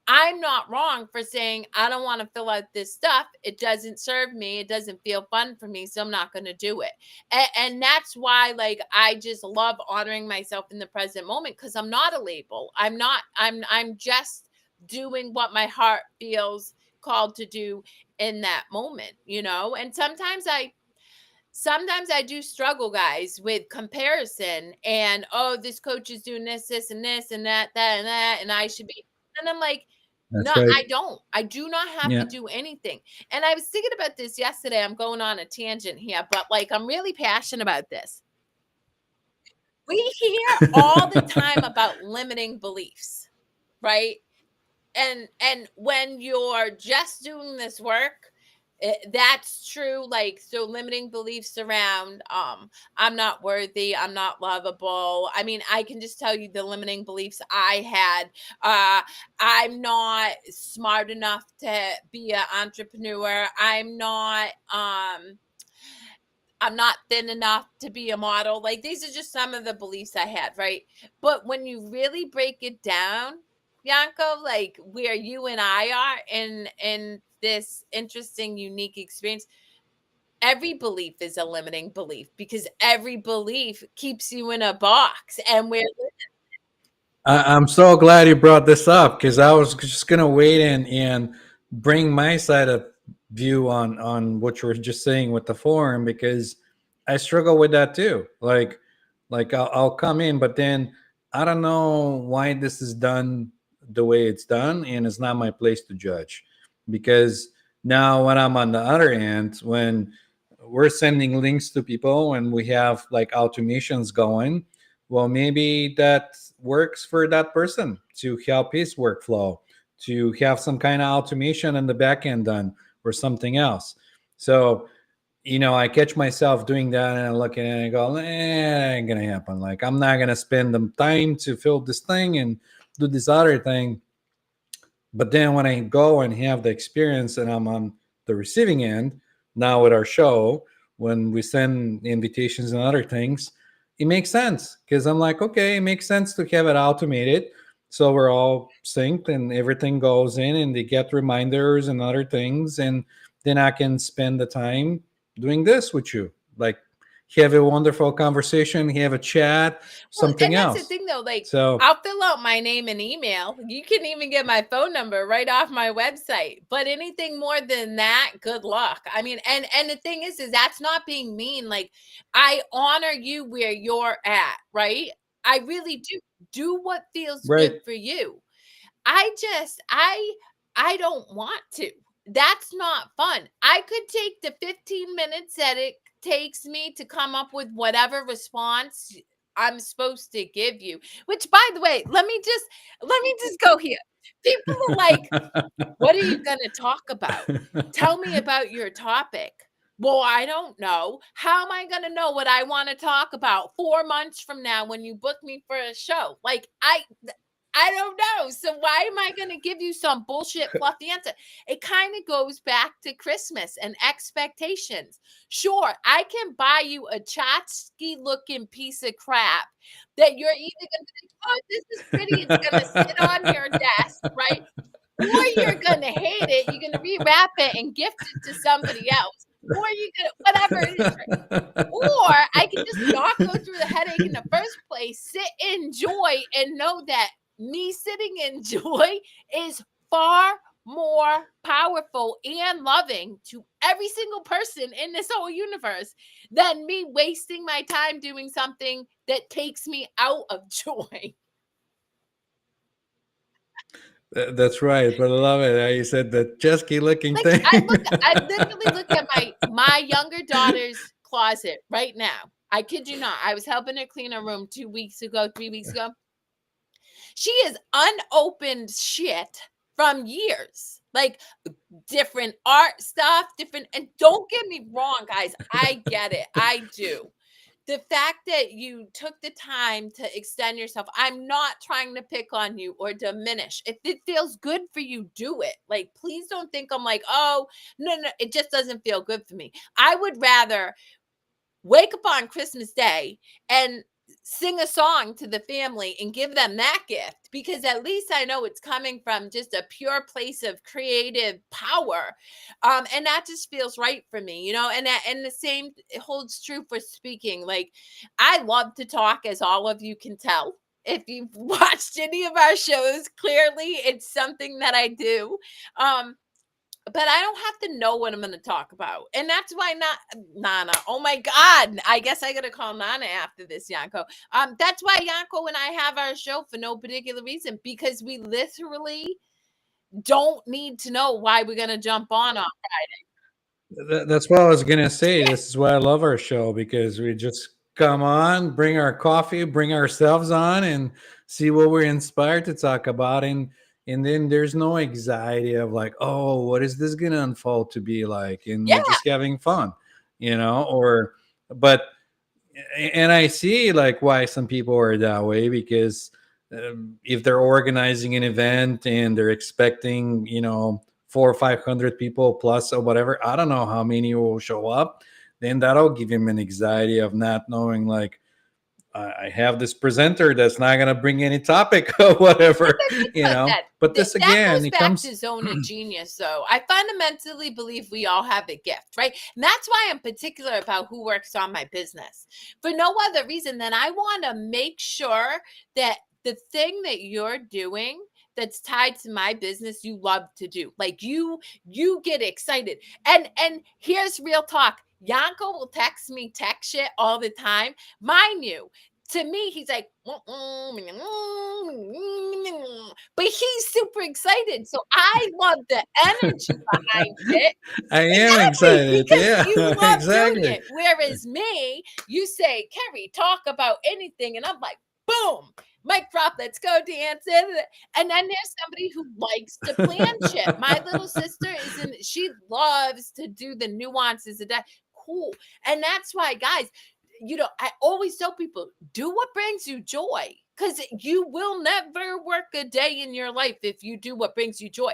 I'm not wrong for saying, I don't want to fill out this stuff. It doesn't serve me. It doesn't feel fun for me. So I'm not going to do it. And that's why, like, I just love honoring myself in the present moment because I'm not a label. I'm just doing what my heart feels called to do in that moment, you know? And sometimes I do struggle, guys, with comparison and, oh, this coach is doing this, and this, and that, and that, and I should be. And I'm like, no, That's right. I don't. I do not have to Yeah. do anything. And I was thinking about this yesterday. I'm going on a tangent here, but like, I'm really passionate about this. We hear all the time about limiting beliefs, right? And when you're just doing this work, that's true. Like, so limiting beliefs around I'm not worthy, I'm not lovable. I mean, I can just tell you the limiting beliefs I had. I'm not smart enough to be an entrepreneur. I'm not thin enough to be a model. Like, these are just some of the beliefs I had, right? But when you really break it down, Yanko, like where you and I are in this interesting, unique experience, every belief is a limiting belief because every belief keeps you in a box. And we're I'm so glad you brought this up, because I was just gonna wait in and bring my side of view on what you were just saying with the forum, because I struggle with that too. Like I'll come in, but then I don't know why this is done the way it's done, and it's not my place to judge. Because now when I'm on the other end, when we're sending links to people and we have like automations going, well, maybe that works for that person to help his workflow, to have some kind of automation in the back end done or something else. So, I catch myself doing that, and I look at it and I go, ain't gonna happen. Like, I'm not gonna spend the time to fill this thing and do this other thing. But then when I go and have the experience and I'm on the receiving end, now with our show, when we send invitations and other things, it makes sense, because I'm like, okay, it makes sense to have it automated. So we're all synced and everything goes in and they get reminders and other things. And then I can spend the time doing this with you. Like, have a wonderful conversation, have a chat, Well, something and that's the else. thing though, like So, I'll fill out my name and email. You can even get my phone number right off my website. But anything more than that, good luck. I mean, and the thing is that's not being mean. Like, I honor you where you're at, right? I really do. Do what feels good right. for you. I don't want to. That's not fun. I could take the 15 minutes that it takes me to come up with whatever response I'm supposed to give you. Which, by the way, let me just go here. People are like, "What are you going to talk about? Tell me about your topic." Well, I don't know. How am I going to know what I want to talk about 4 months from now when you book me for a show? Like, I don't know. So why am I going to give you some bullshit fluffy answer? It kind of goes back to Christmas and expectations. Sure, I can buy you a tchotchke looking piece of crap that you're either going to think, oh, this is pretty. It's going to sit on your desk, right? Or you're going to hate it. You're going to rewrap it and gift it to somebody else. Or you're going to, whatever it is, right? Or I can just not go through the headache in the first place, sit in joy, and know that me sitting in joy is far more powerful and loving to every single person in this whole universe than me wasting my time doing something that takes me out of joy. That's right, but I love it how you said the chesky looking Like, thing. I literally look at my younger daughter's closet right now. I kid you not. I was helping her clean her room 2 weeks ago, 3 weeks ago. She is unopened shit from years. Like, different art stuff, different, and don't get me wrong, guys. I get it. I do. The fact that you took the time to extend yourself, I'm not trying to pick on you or diminish. If it feels good for you, do it. Like, please don't think I'm like, oh, no, no, it just doesn't feel good for me. I would rather wake up on Christmas Day and sing a song to the family and give them that gift, because at least I know it's coming from just a pure place of creative power. And that just feels right for me, and the same holds true for speaking. Like, I love to talk, as all of you can tell. If you've watched any of our shows, clearly it's something that I do. Um, but I don't have to know what I'm gonna talk about, and that's why not Nana. Oh my God, I guess I gotta call Nana after this, Yanko. That's why Yanko and I have our show for no particular reason, because we literally don't need to know why we're gonna jump on. That's what I was gonna say. This is why I love our show, because we just come on, bring our coffee, bring ourselves on, and see what we're inspired to talk about, and then there's no anxiety of like, oh, what is this gonna unfold to be like, and Yeah, we're just having fun, or but and I see like why some people are that way, because if they're organizing an event and they're expecting, 400 or 500 people plus or whatever, I don't know how many will show up. Then that'll give him an anxiety of not knowing, like, I have this presenter that's not going to bring any topic or but whatever, then think about that. But That this that again, goes it back to comes. zone of genius, though. I fundamentally believe we all have a gift, right? And that's why I'm particular about who works on my business. For no other reason than I want to make sure that the thing that you're doing that's tied to my business you love to do. Like you get excited. And here's real talk. Yanko will text me tech shit all the time. Mind you, to me, he's like, but he's super excited. So I love the energy behind it. I am Exactly, excited. because Yeah, you love doing exactly. it. Whereas me, you say, Kerri, talk about anything. And I'm like, boom, mic drop, let's go dance. And then there's somebody who likes to plan shit. My little sister she loves to do the nuances of that. Cool. And that's why, guys, I always tell people, do what brings you joy. Because you will never work a day in your life if you do what brings you joy.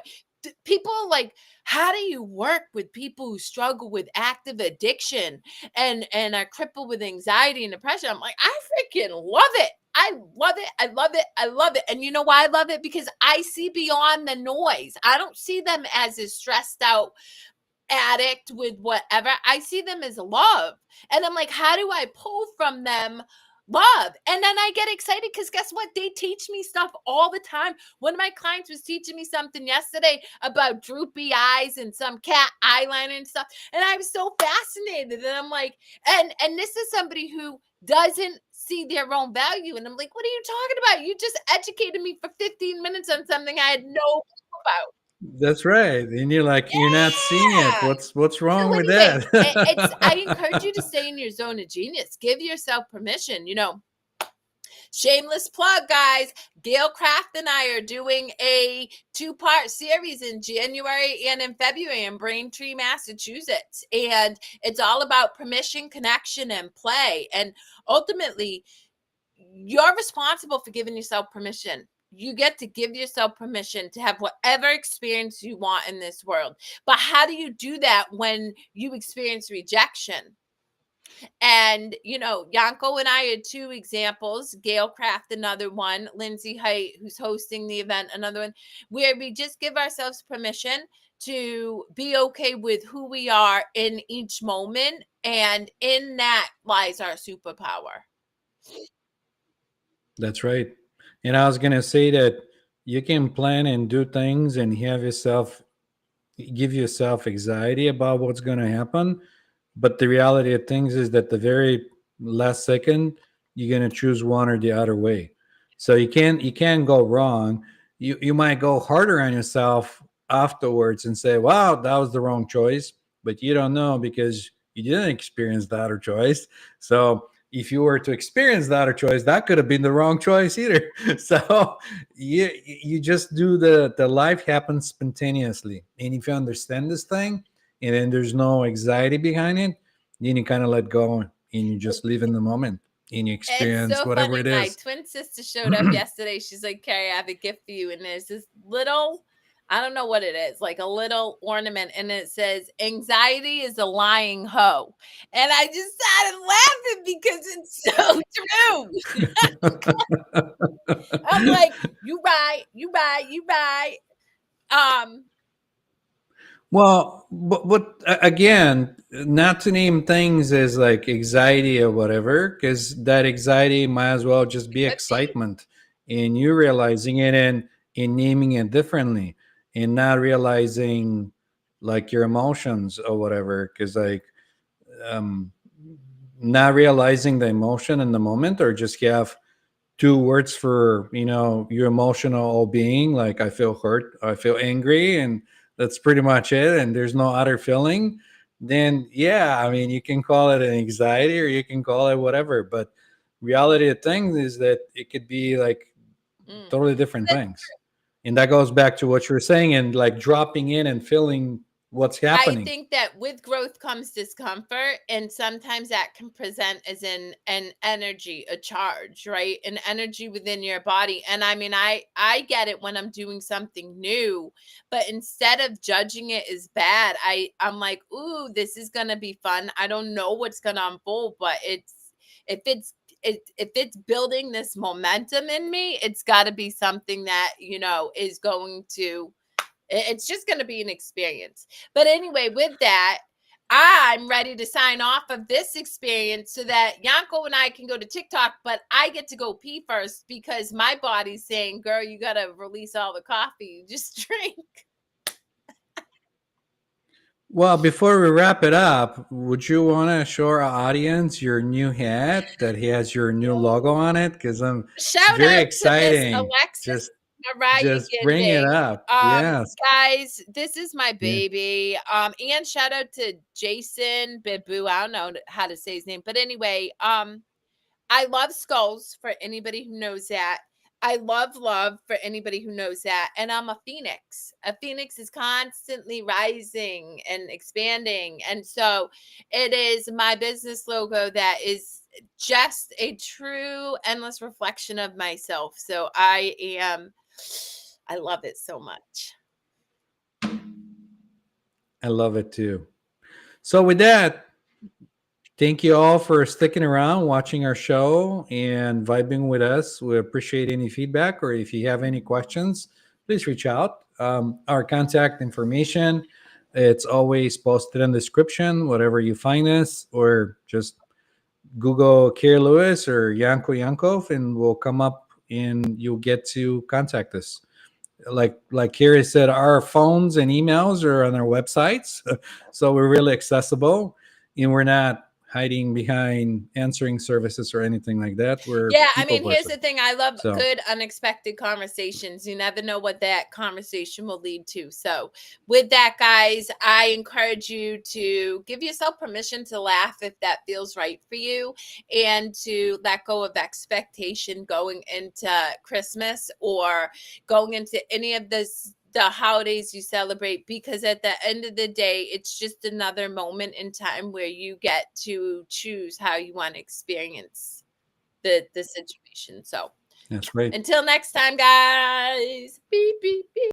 People are like, how do you work with people who struggle with active addiction and are crippled with anxiety and depression? I'm like, I freaking love it. I love it. I love it. I love it. And you know why I love it? Because I see beyond the noise. I don't see them as a stressed out addict with whatever. I see them as love. And I'm like, how do I pull from them love? And then I get excited because guess what? They teach me stuff all the time. One of my clients was teaching me something yesterday about droopy eyes and some cat eyeliner and stuff. And I was so fascinated. And I'm like, and this is somebody who doesn't see their own value. And I'm like, what are you talking about? You just educated me for 15 minutes on something I had no clue about. That's right. And you're like, you're not seeing it. Yeah. What's wrong So with anyway, I that? encourage you to stay in your zone of genius. Give yourself permission. Shameless plug, guys. Gail Kraft and I are doing a 2-part series in January and in February in Braintree, Massachusetts. And it's all about permission, connection, and play. And ultimately, you're responsible for giving yourself permission. You get to give yourself permission to have whatever experience you want in this world. But how do you do that when you experience rejection? And, Yanko and I had 2 examples, Gail Kraft, another one, Lindsay Height, who's hosting the event, another one, where we just give ourselves permission to be okay with who we are in each moment. And in that lies our superpower. That's right. And I was gonna say that you can plan and do things and give yourself anxiety about what's gonna happen. But the reality of things is that the very last second, you're gonna choose one or the other way. So you can't go wrong. You might go harder on yourself afterwards and say, "Wow, that was the wrong choice," but you don't know because you didn't experience the other choice. So if you were to experience the other choice, that could have been the wrong choice either. So you just do the life happens spontaneously, and if you understand this thing and then there's no anxiety behind it, then you kind of let go and you just live in the moment and you It's experience so whatever funny. it My is. twin sister showed up yesterday. She's like, Kerri, I have a gift for you. And there's this little, I don't know what it is, like a little ornament. And it says, anxiety is a lying hoe. And I just started laughing because it's so true. I'm like, you right, you right, you right. Um, Well, but again, not to name things as like anxiety or whatever, because that anxiety might as well just it be could be. excitement and you realizing it and in naming it differently and not realizing like your emotions or whatever. Because like um, not realizing the emotion in the moment, or just have 2 words for your emotional being, like I feel hurt, I feel angry, and that's pretty much it, and there's no other feeling, then yeah, I mean, you can call it an anxiety or you can call it whatever, but reality of things is that it could be like Mm. totally different things. And that goes back to what you were saying, and like dropping in and feeling what's I happening. think that with growth comes discomfort, and sometimes that can present as an energy, a charge, right? An energy within your body. And I mean, I get it when I'm doing something new, but instead of judging it as bad, I'm like, ooh, this is gonna be fun. I don't know what's gonna unfold, but if it's if it's building this momentum in me, it's got to be something that is going to it's just going to be an experience. But anyway, with that, I'm ready to sign off of this experience so that Yanko and I can go to TikTok, but I get to go pee first because my body's saying, girl, you got to release all the coffee you just drink. Well, before we wrap it up, would you want to show our audience your new hat that has your new logo on it? Because it's Shout very out to Miss exciting. Alexis Just Mariah just bring it Ginding. up. Yes. Guys, this is my Yeah. baby. And shout out to Jason Bibu. I don't know how to say his name, but anyway, I love skulls for anybody who knows that. I love for anybody who knows that. And I'm a phoenix. A phoenix is constantly rising and expanding. And so it is my business logo that is just a true endless reflection of myself. So I love it so much. I love it too. So with that, thank you all for sticking around, watching our show, and vibing with us. We appreciate any feedback, or if you have any questions, please reach out. Our contact information, it's always posted in the description, whatever you find us, or just Google Kerri Lewis or Yankov, and we'll come up and you'll get to contact us. Like Kerri said, our phones and emails are on our websites, so we're really accessible, and we're not hiding behind answering services or anything like that. We're Yeah, I people mean, here's the person. thing. I love So good, unexpected conversations. You never know what that conversation will lead to. So, with that, guys, I encourage you to give yourself permission to laugh if that feels right for you and to let go of expectation going into Christmas or going into any of the holidays you celebrate, because at the end of the day it's just another moment in time where you get to choose how you want to experience the situation. So that's right. until next time, guys. Beep beep beep.